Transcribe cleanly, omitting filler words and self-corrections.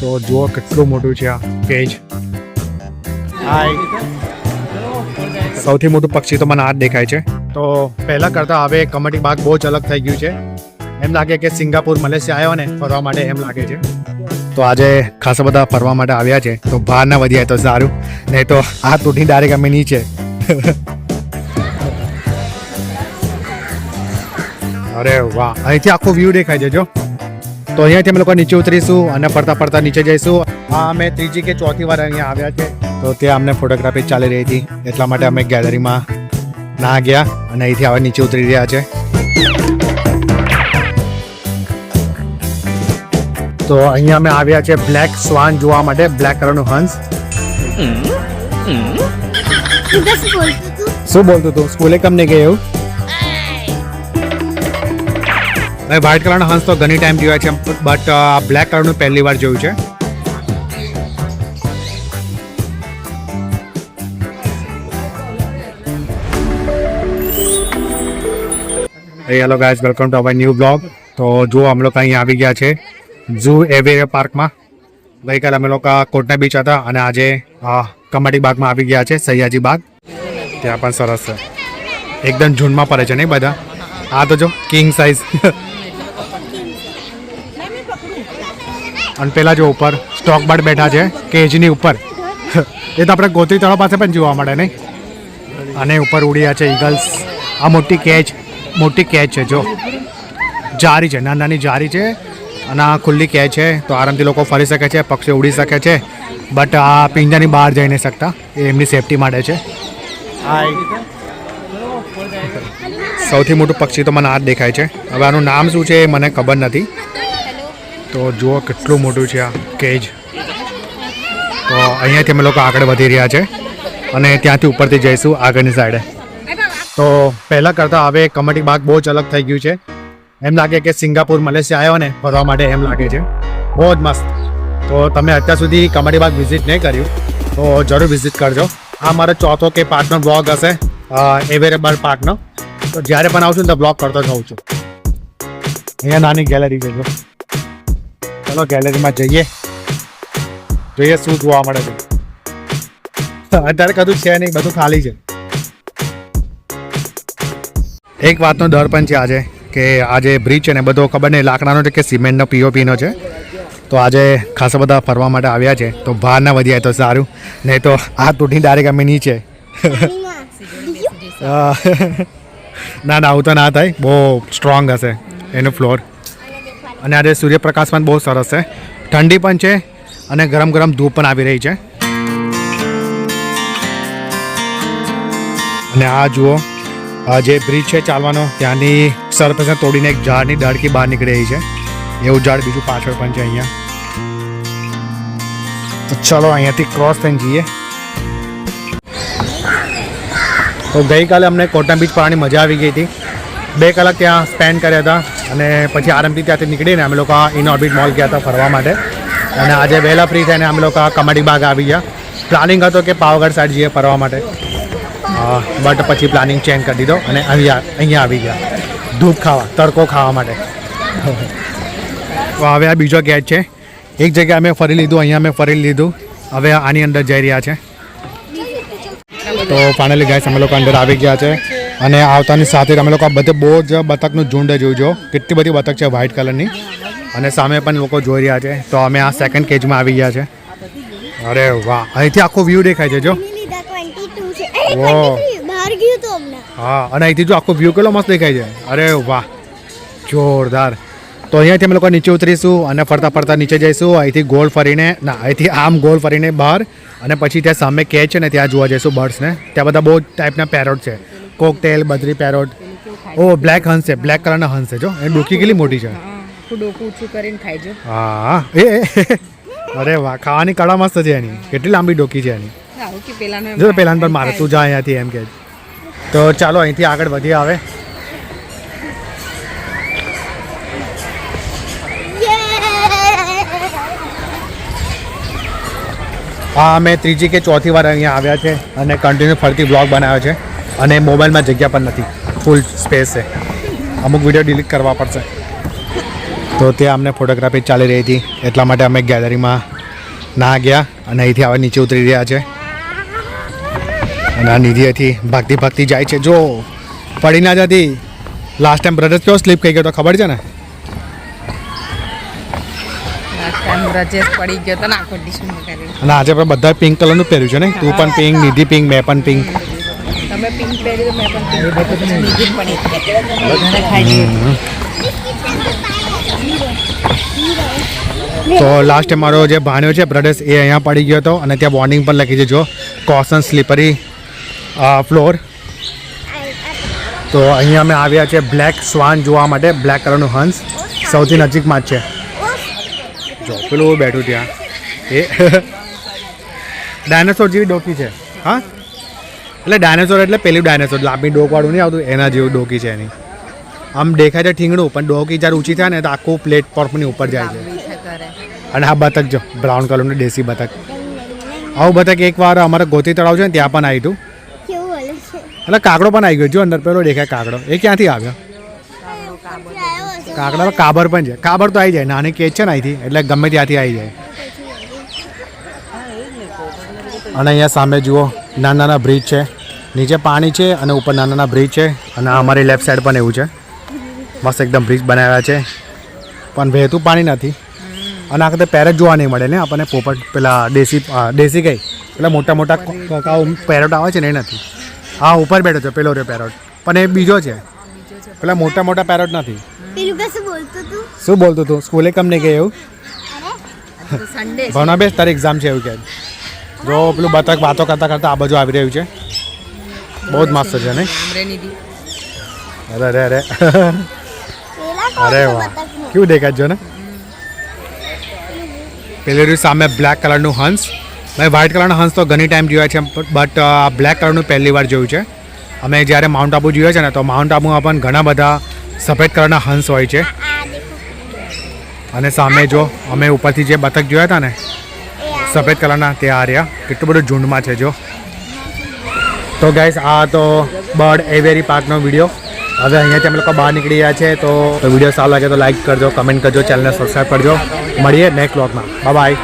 તો જુઓ કેટલું મોટું છે આ કેજ. સૌથી મોટું પક્ષી તો મને આ જ દેખાય છે. તો પહેલાં કરતાં હવે કમટી બાગ બહુ જ અલગ થઈ ગયું છે. એમ લાગે કે સિંગાપુર મલેશિયા આવ્યો ને ફરવા માટે એમ લાગે છે. તો આજે ખાસા બધા ફરવા માટે આવ્યા છે, તો બહાર ના વધ્યા તો સારું, નહીં તો આ તૂટી ડાયરેક્ટ અમે નીચે. અરે વાહ, અહીંથી આખો વ્યૂ દેખાય છે જો. તો અહીંયાથી અમે લોકો નીચે ઉતરીશું અને ફરતા ફરતા નીચે જઈશું. હા, અમે ત્રીજી કે ચોથી વાર અહીંયા આવ્યા છે. તો ત્યાં અમને ફોટોગ્રાફી ચાલી રહી હતી, એટલા માટે અમે ગેલેરીમાં ના ગયા અને અહીંથી હવે નીચે ઉતરી રહ્યા છે. તો અહીંયા અમે આવ્યા છે બ્લેક સ્વાન જોવા માટે, બ્લેક કલરનું હંસ. શું બોલતું તું? સ્કૂલે કેમ નહીં ગઈ એવું? વ્હાઇટ કલરનો હંસ તો ઘણી ટાઈમ જોયા છે, બટ બ્લેક કલરનું પહેલી વાર જોયું છે. Hello guys, welcome to our new blog. તો જો અમે લોકો અહીં આવી ગયા છે ઝૂ એવેરિયા પાર્કમાં. ગઈકાલે અમે લોકો કોટના બીચ હતા અને આજે કમાટી બાગમાં આવી ગયા છે, સયાજી બાગ. ત્યાં પણ સરસ છે, એકદમ ઝૂંડમાં પડે છે નહીં બધા. આ તો જો કિંગ સાઇઝ. અને પેલા જો ઉપર સ્ટોક બર્ડ બેઠા છે કેજની ઉપર. એ તો આપણે ગોત્રી તળાવ પાસે પણ જોવા મળે નહીં. અને ઉપર ઉડ્યા છે ઈગલ્સ. આ મોટી કેચ છે જો, જારી છે, નાની જારી છે અને આ ખુલ્લી કેચ છે, તો આરામથી લોકો ફરી શકે છે, પક્ષીઓ ઉડી શકે છે, બટ આ પિંજરાની બહાર જઈ નહીં શકતા, એ એમની સેફટી માટે છે. સૌથી મોટું પક્ષી તો મને આ જ દેખાય છે. હવે આનું નામ શું છે એ મને ખબર નથી. તો જુઓ કેટલું મોટું છે આ કેજ. તો અહીંયાથી અમે લોકો આગળ વધી રહ્યા છે અને ત્યાંથી ઉપરથી જઈશું આગળની સાઈડે. તો પહેલાં કરતાં હવે કમટી બાગ બહુ જ અલગ થઈ ગયું છે. એમ લાગે કે સિંગાપુર મલેશિયા આવ્યો ને ફરવા માટે એમ લાગે છે. બહુ જ મસ્ત. તો તમે અત્યાર સુધી કમટી બાગ વિઝિટ નહીં કર્યું તો જરૂર વિઝિટ કરજો. આ મારો ચોથો કે પાંચમો બ્લોગ હશે એવેરેબલ પાર્કનો. તો જ્યારે પણ આવશું ને તો બ્લોગ કરતો જઉં છું. અહીંયા નાની ગેલેરી છે જો. ચલો ગેલેરીમાં જોઈએ શું જોવા મળે છે. અત્યારે કશું છે નહીં, બધું ખાલી છે. એક વાતનો ડર પણ છે આજે કે આજે બ્રિજ છે ને બધો ખબર નહીં લાકડાનો છે કે સિમેન્ટનો પીઓપીનો છે. તો આજે ખાસા બધા ફરવા માટે આવ્યા છે, તો બહાર ના વધ્યા તો સારું, નહીં તો આ તૂટી ડાયરેક્ટ અમે નીચે. ના આવું તો ના થાય, બહુ સ્ટ્રોંગ હશે એનું ફ્લોર. અને આજે સૂર્યપ્રકાશ પણ બહુ સરસ છે, ઠંડી પણ છે અને ગરમ ગરમ ધૂપ પણ આવી રહી છે. અને આ જુઓ જે બ્રિજ છે ચાલવાનો, ત્યાંની સરફેસને તોડીને એક ઝાડની ડાળકી બહાર નીકળી રહી છે. એવું ઝાડ બીજું પાછળ પણ છે અહીંયા. તો ચલો અહીંયાથી ક્રોસ થઈને જઈએ. તો ગઈકાલે અમને કોટન બીચ પડવાની મજા આવી ગઈ હતી. 2 કલાક ત્યાં સ્પેન્ડ કર્યા હતા અને પછી આરામથી ત્યાંથી નીકળીને અમે લોકો ઇન ઓર્બિટ મોલ ગયા હતા ફરવા માટે. અને આજે વહેલા ફ્રી થઈને અમે લોકો કમાટી બાગ આવી ગયા. પ્લાનિંગ હતો કે પાવાગઢ સાઈડ જઈએ ફરવા માટે, બટ પછી પ્લાનિંગ ચેન્જ કરી દીધો અને અહીંયા આવી ગયા ધૂપ ખાવા, તડકો ખાવા માટે. તો હવે આ બીજો ગેટ છે. એક જગ્યાએ અમે ફરી લીધું, અહીંયા અમે ફરી લીધું, હવે આની અંદર જઈ રહ્યા છે. તો ફાઇનલી ગાઈસ અમે લોકો અંદર આવી ગયા છે અને આવતાની સાથે અમે લોકો બધે બહુ જ બતકનું ઝુંડ જોજો. કેટલી બધી બતક છે વ્હાઇટ કલરની અને સામે પણ લોકો જોઈ રહ્યા છે. તો અમે આ સેકન્ડ કેજમાં આવી ગયા છે. અરે વાહ, અહીંથી આખો વ્યૂ દેખાય છે જો. હા, અને અહીંથી જો આખો વ્યૂ કેટલો મસ્ત દેખાય છે. અરે વાહ, જોરદાર. તો અહીંયાથી અમે લોકો નીચે ઉતરીશું અને ફરતા ફરતા નીચે જઈશું. અહીંથી ગોળ ફરીને અહીંથી આમ ગોળ ફરીને બહાર અને પછી ત્યાં સામે કેચ છે ને ત્યાં જોવા જઈશું બર્ડ્સને. ત્યાં બધા બહુ ટાઈપના પેરોટ છે, કોકટેલ, બદ્રી પેરોટ. ઓ બ્લેક હંસ છે, બ્લેક કલરના હંસ છે જો. એ ડોકી કેટલી મોટી છે. હા એ અરે વાહ, ખાવાની કળા મસ્ત છે એની. કેટલી લાંબી ડોકી છે એની. જો પેલા પર મારે તું જા અહીંયાથી એમ કે. તો ચાલો અહીંથી આગળ વધીએ હવે. હા, અમે ત્રીજી કે ચોથી વાર અહીંયા આવ્યા છે અને કન્ટિન્યુ ફરતી બ્લોગ બનાવ્યો છે. અને મોબાઈલમાં જગ્યા પણ નથી, ફૂલ સ્પેસ છે. અમુક વિડીયો ડિલીટ કરવા પડશે. તો ત્યાં અમને ફોટોગ્રાફી ચાલી રહી હતી, એટલા માટે અમે ગેલેરીમાં ના ગયા અને અહીંથી હવે નીચે ઉતરી રહ્યા છે. અને આ નિધિ અહીંથી ભાગતી ભાગતી જાય છે. જો પડી ના જતી. લાસ્ટ ટાઈમ બ્રધર્સ કેવો સ્લીપ થઈ ગયો તો ખબર છે ને? પડી ગયો તો ને આખો ડિશ કરી. અને આજે આપણે બધા પિંક કલરનું પહેર્યું છે ને? તું પણ પિંક, નિધિ પિંક, મેં પણ પિંક. તમે પિંક પહેર્યું તો મેં પણ નિધિ પડી ખાઈ. તો લાસ્ટ ટાઈમ મારો જે ભાણ્યો છે બ્રધર્સ એ અહીંયા પડી ગયો હતો અને ત્યાં વોર્નિંગ પણ લખી છે, જો કોશન સ્લીપરી ફ્લોર. તો અહીંયા અમે આવ્યા છે બ્લેક સ્વાન જોવા માટે. બ્લેક કલરનું હંસ સૌથી નજીકમાં જ છે. જો પેલું બેઠું ત્યાં એ ડાયનાસોર જેવી ડોકી છે. હા, એટલે ડાયનાસોર એટલે પેલું ડાયનાસોર લાંબી ડોકવાળું નહીં આવતું, એના જેવું ડોકી છે એની. આમ દેખાય છે ઠીંગણું, પણ ડોકી જ્યારે ઊંચી થાય ને તો આખું પ્લેટફોર્મની ઉપર જાય છે. અને આ બતક જો બ્રાઉન કલરનું દેશી બતક. આવું બતક એકવાર અમારા ગોતી તળાવ છે ને ત્યાં પણ આવ્યું હતું. એટલે કાગડો પણ આવી ગયો જો અંદર, પેલો દેખાય કાગડો. એ ક્યાંથી આવ્યો? કાગડા કાબર પણ છે. કાબર તો આવી જાય, નાની કેજ છે ને અહીંથી, એટલે ગમે ત્યાંથી આવી જાય. અને અહીંયા સામે જુઓ નાના નાના બ્રિજ છે, નીચે પાણી છે અને ઉપર નાના નાના બ્રિજ છે. અને અમારી લેફ્ટ સાઈડ પણ એવું છે, મસ્ત એકદમ બ્રિજ બનાવ્યા છે, પણ વહેતું પાણી નથી. અને આ વખતે પેરેટ જોવા નહીં મળે ને આપણને. પોપટ પેલા દેશી કઈ પેલા મોટા મોટા પેરોટ આવે છે ને એ નથી. હા, ઉપર બેઠો છે પેલો રે પેરોટ, પણ એ બીજો છે. પેલા મોટા મોટા પેરોટ નથી. શું બોલતું તું? સ્કૂલે કમ નહીં ગઈ એવું? ભણવા બેસ, તારી એક્ઝામ છે એવું કે? જો પેલું બતક વાતો કરતા કરતા આ બાજુ આવી રહ્યું છે. બહુ જ મસ્ત છે ને? અરે અરે અરે અરે વાહ, કેવું દેખાય જો ને. પેલું સામે બ્લેક કલરનું હંસ. મેં વ્હાઇટ કલરનો હંસ તો ઘણી ટાઈમ જોયા છે, બટ બ્લેક કલરનું પહેલી વાર જોયું છે. અમે જ્યારે માઉન્ટ આબુ જોઈએ છે ને, તો માઉન્ટ આબુમાં પણ ઘણા બધા સફેદ કલરના હંસ હોય છે. અને સામે જો અમે ઉપરથી જે બતક જોયા હતા ને સફેદ કલરના, તે આ રહ્યા. કેટલું બધું ઝુંડમાં છે જો. તો ગાઈસ, આ તો બર્ડ એવેરી પાર્કનો વિડીયો. હવે અહીંયાથી અમે લોકો બહાર નીકળી રહ્યા છે. તો વિડીયો સારો લાગે તો લાઈક કરજો, કમેન્ટ કરજો, ચેનલને સબસ્ક્રાઈબ કરજો. મળીએ નેક્સ્ટ વ્લોગમાં. Bye bye.